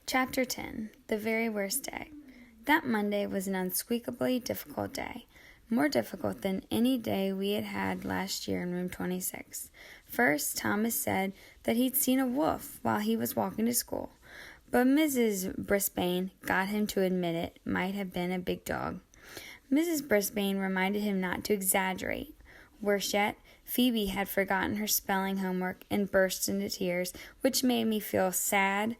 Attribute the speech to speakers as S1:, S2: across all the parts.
S1: Chapter 10. The Very Worst Day. That Monday was an unspeakably difficult day, more difficult than any day we had had last year in room 26. First, Thomas said that he'd seen a wolf while he was walking to school, but Mrs. Brisbane got him to admit it might have been a big dog. Mrs. Brisbane reminded him not to exaggerate. Worse yet, Phoebe had forgotten her spelling homework and burst into tears, which made me feel sad.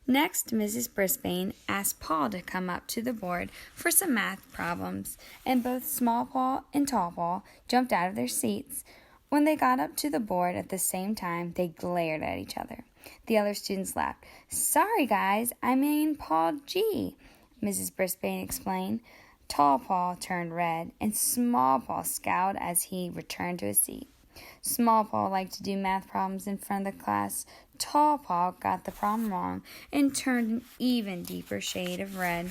S1: Next, Mrs. Brisbane asked Paul to come up to the board for some math problems, and both Small Paul and Tall Paul jumped out of their seats. When they got up to the board at the same time, they glared at each other. The other students laughed. "Sorry, guys, I mean Paul G," Mrs. Brisbane explained. Tall Paul turned red, and Small Paul scowled as he returned to his seat. Small Paul liked to do math problems in front of the class. Tall Paul got the problem wrong and turned an even deeper shade of red.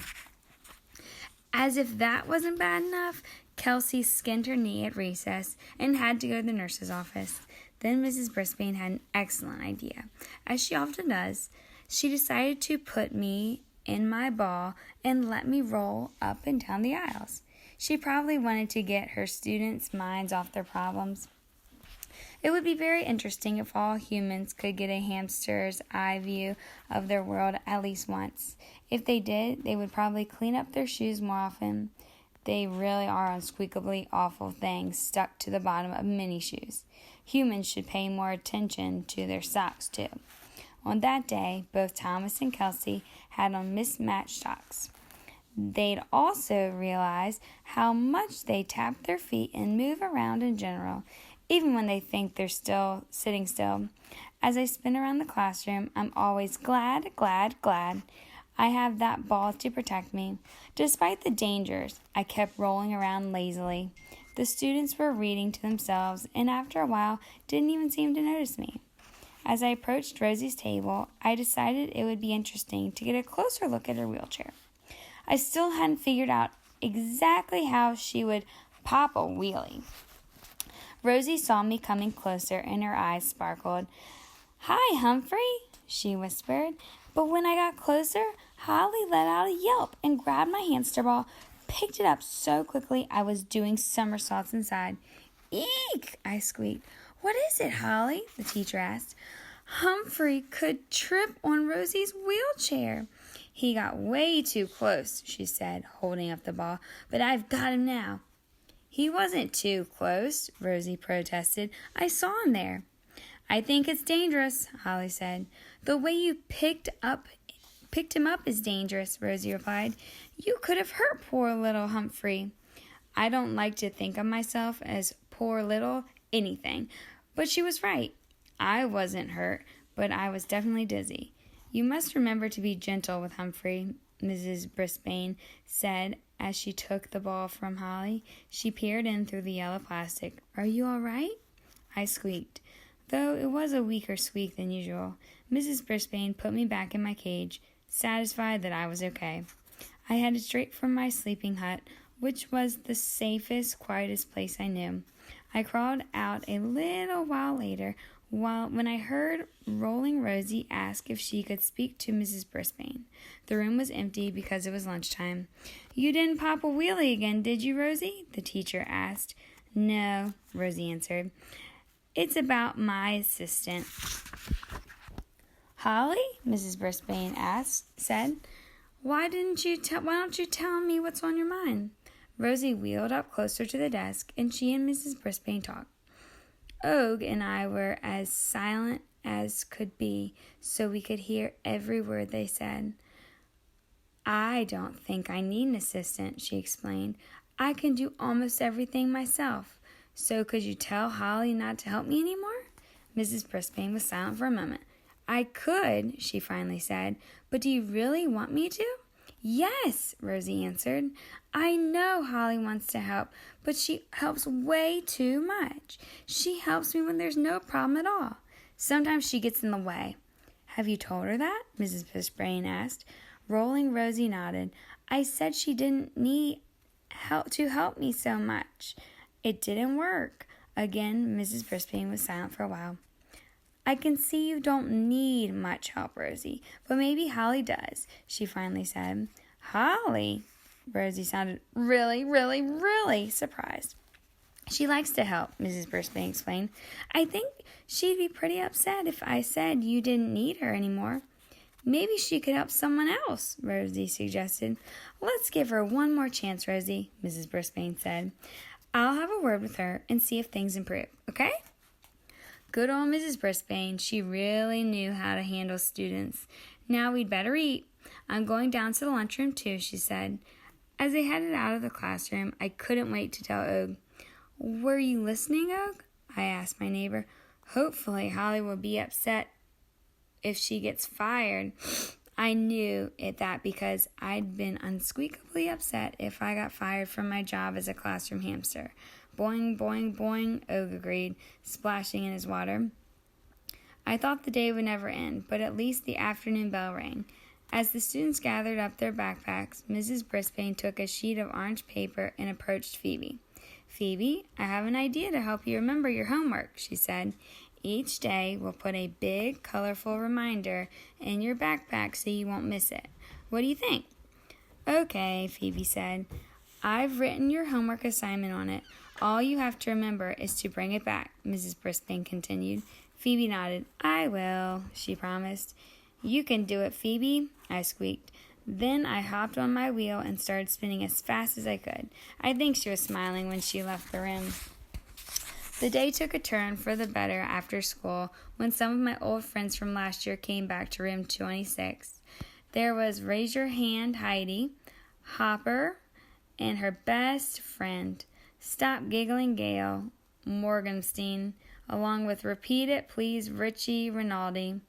S1: As if that wasn't bad enough, Kelsey skinned her knee at recess and had to go to the nurse's office. Then Mrs. Brisbane had an excellent idea. As she often does, she decided to put me in my ball and let me roll up and down the aisles. She probably wanted to get her students' minds off their problems. It would be very interesting if all humans could get a hamster's eye view of their world at least once. If they did, they would probably clean up their shoes more often. They really are unsqueakably awful things stuck to the bottom of many shoes. Humans should pay more attention to their socks, too. On that day, both Thomas and Kelsey had on mismatched socks. They'd also realize how much they tap their feet and move around in general, even when they think they're still sitting still. As I spin around the classroom, I'm always glad I have that ball to protect me. Despite the dangers, I kept rolling around lazily. The students were reading to themselves, and after a while, didn't even seem to notice me. As I approached Rosie's table, I decided it would be interesting to get a closer look at her wheelchair. I still hadn't figured out exactly how she would pop a wheelie. Rosie saw me coming closer, and her eyes sparkled. "Hi, Humphrey," she whispered. But when I got closer, Holly let out a yelp and grabbed my hamster ball, picked it up so quickly I was doing somersaults inside. "Eek!" I squeaked. "What is it, Holly?" the teacher asked. "Humphrey could trip on Rosie's wheelchair." "He got way too close," she said, holding up the ball, "but I've got him now." "He wasn't too close," Rosie protested. "I saw him there." "I think it's dangerous," Holly said. "The way you picked him up is dangerous," Rosie replied. "You could have hurt poor little Humphrey." I don't like to think of myself as poor little anything, but she was right. I wasn't hurt, but I was definitely dizzy. "You must remember to be gentle with Humphrey," Mrs. Brisbane said as she took the ball from Holly. She peered in through the yellow plastic. "Are you all right?" I squeaked, though it was a weaker squeak than usual. Mrs. Brisbane put me back in my cage, satisfied that I was okay. I headed straight for my sleeping hut, which was the safest, quietest place I knew. I crawled out a little while later, when I heard Rolling Rosie ask if she could speak to Mrs. Brisbane. The room was empty because it was lunchtime. "You didn't pop a wheelie again, did you, Rosie?" the teacher asked. "No," Rosie answered. "It's about my assistant." "Holly?" Mrs. Brisbane said. Why don't you tell me what's on your mind?" Rosie wheeled up closer to the desk, and she and Mrs. Brisbane talked. Og and I were as silent as could be, so we could hear every word they said. "I don't think I need an assistant," she explained. "I can do almost everything myself. So could you tell Holly not to help me anymore?" Mrs. Brisbane was silent for a moment. "I could," she finally said, "but do you really want me to?" "Yes," Rosie answered. "I know Holly wants to help, but she helps way too much. She helps me when there's no problem at all. Sometimes she gets in the way." "Have you told her that?" Mrs. Brisbane asked. Rolling Rosie nodded. "I said she didn't need to help me so much. It didn't work." Again, Mrs. Brisbane was silent for a while. I can see you don't need much help, Rosie, but maybe Holly does, she finally said. Holly? Rosie sounded really surprised. She likes to help, Mrs. Brisbane explained. I think she'd be pretty upset if I said you didn't need her anymore. Maybe she could help someone else, Rosie suggested. Let's give her one more chance, Rosie, Mrs. Brisbane said. I'll have a word with her and see if things improve, okay? Good old Mrs. Brisbane, she really knew how to handle students. Now we'd better eat. I'm going down to the lunchroom too, she said. As they headed out of the classroom, I couldn't wait to tell Og. Were you listening, Og? I asked my neighbor. Hopefully Holly will be upset if she gets fired. I knew that because I'd been unsqueakably upset if I got fired from my job as a classroom hamster. Boing, boing, boing, Og agreed, splashing in his water. I thought the day would never end, but at least the afternoon bell rang. As the students gathered up their backpacks, Mrs. Brisbane took a sheet of orange paper and approached Phoebe. Phoebe, I have an idea to help you remember your homework, she said. Each day we'll put a big, colorful reminder in your backpack so you won't miss it. What do you think? Okay, Phoebe said. I've written your homework assignment on it. All you have to remember is to bring it back, Mrs. Brisbane continued. Phoebe nodded. I will, she promised. You can do it, Phoebe, I squeaked. Then I hopped on my wheel and started spinning as fast as I could. I think she was smiling when she left the room. The day took a turn for the better after school when some of my old friends from last year came back to room 26. There was Raise Your Hand Heidi, Hopper, and her best friend, Stop Giggling Gail Morgenstein, along with Repeat It Please Richie Rinaldi.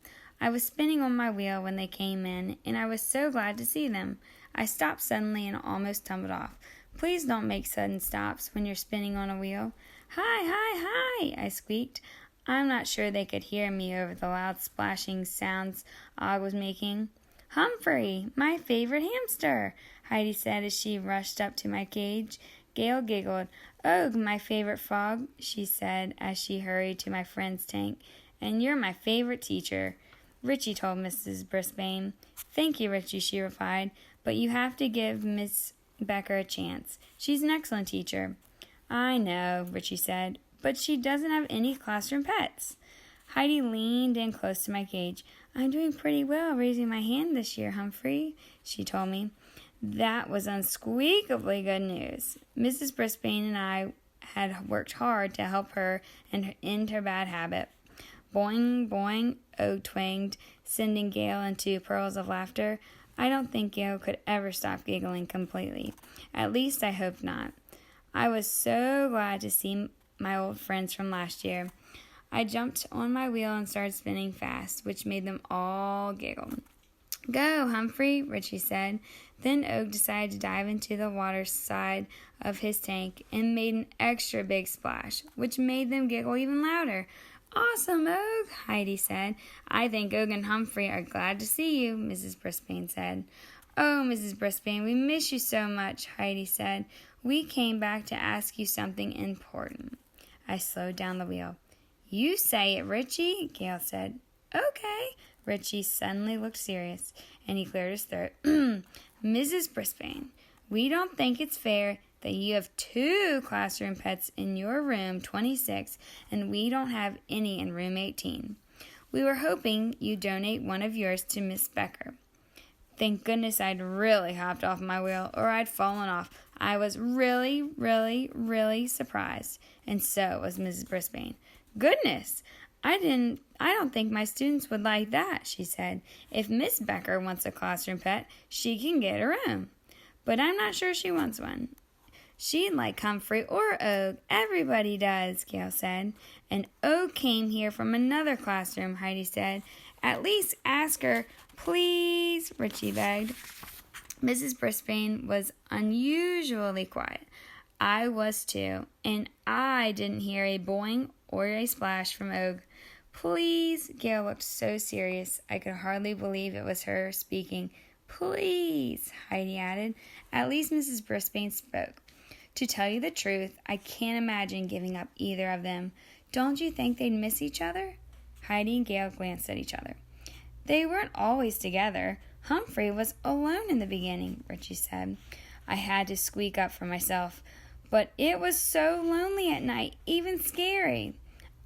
S1: I was spinning on my wheel when they came in, and I was so glad to see them. I stopped suddenly and almost tumbled off. Please don't make sudden stops when you're spinning on a wheel. Hi, I squeaked. I'm not sure they could hear me over the loud splashing sounds Og was making. Humphrey, my favorite hamster, Heidi said as she rushed up to my cage. Gail giggled. Og, my favorite frog, she said as she hurried to my friend's tank. And you're my favorite teacher, Richie told Mrs. Brisbane. Thank you, Richie, she replied, but you have to give Miss Becker a chance. She's an excellent teacher. I know, Richie said, but she doesn't have any classroom pets. Heidi leaned in close to my cage. I'm doing pretty well raising my hand this year, Humphrey, she told me. That was unsqueakably good news. Mrs. Brisbane and I had worked hard to help her end her bad habit. Boing, boing, Og twanged, sending Gail into pearls of laughter. I don't think Gail could ever stop giggling completely. At least I hope not. I was so glad to see my old friends from last year. I jumped on my wheel and started spinning fast, which made them all giggle. Go, Humphrey, Richie said. Then Og decided to dive into the water side of his tank and made an extra big splash, which made them giggle even louder. Awesome, Og, Heidi said. I think Og and Humphrey are glad to see you, Mrs. Brisbane said. Oh, Mrs. Brisbane, we miss you so much, Heidi said. We came back to ask you something important. I slowed down the wheel. You say it, Richie, Gail said. Okay. Richie suddenly looked serious, and he cleared his throat. Mrs. Brisbane, we don't think it's fair that you have 2 classroom pets in your room 26, and we don't have any in room 18. We were hoping you'd donate one of yours to Miss Becker. Thank goodness I'd really hopped off my wheel, or I'd fallen off. I was really surprised, and so was Mrs. Brisbane. Goodness, I don't think my students would like that, she said. If Miss Becker wants a classroom pet, she can get her own. But I'm not sure she wants one. She'd like Humphrey or Og. Everybody does, Gail said. And Og came here from another classroom, Heidi said. At least ask her, please, Richie begged. Mrs. Brisbane was unusually quiet. I was too, and I didn't hear a boing or a splash from Og. Please, Gail looked so serious I could hardly believe it was her speaking. Please, Heidi added. At least Mrs. Brisbane spoke. To tell you the truth, I can't imagine giving up either of them. Don't you think they'd miss each other? Heidi and Gail glanced at each other. They weren't always together. Humphrey was alone in the beginning, Richie said. I had to squeak up for myself, but it was so lonely at night, even scary.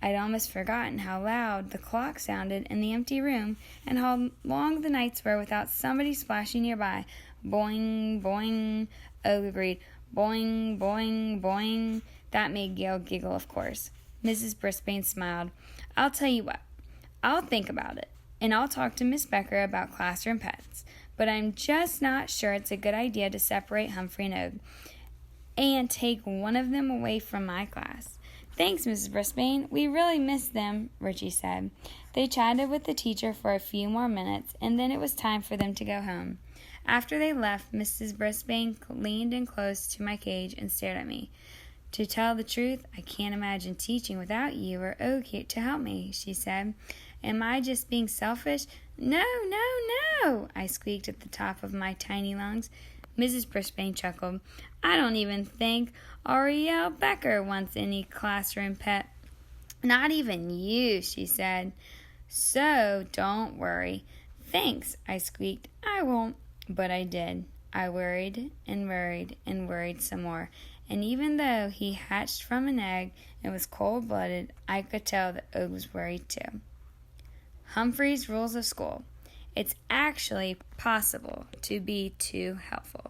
S1: I'd almost forgotten how loud the clock sounded in the empty room and how long the nights were without somebody splashing nearby. Boing, boing, Og agreed. Boing, boing, boing. That made Gail giggle, of course. Mrs. Brisbane smiled. I'll tell you what. I'll think about it, and I'll talk to Miss Becker about classroom pets. But I'm just not sure it's a good idea to separate Humphrey and Og and take one of them away from my class. Thanks, Mrs. Brisbane. We really missed them, Richie said. They chatted with the teacher for a few more minutes, and then it was time for them to go home. After they left, Mrs. Brisbane leaned in close to my cage and stared at me. To tell the truth, I can't imagine teaching without you or Og here to help me, she said. Am I just being selfish? No, no, no, I squeaked at the top of my tiny lungs. Mrs. Brisbane chuckled. I don't even think Ariel Becker wants any classroom pet. Not even you, she said. So don't worry. Thanks, I squeaked. I won't. But I did. I worried and worried and worried some more. And even though he hatched from an egg and was cold-blooded, I could tell that Og was worried too. Humphrey's Rules of School. It's actually possible to be too helpful.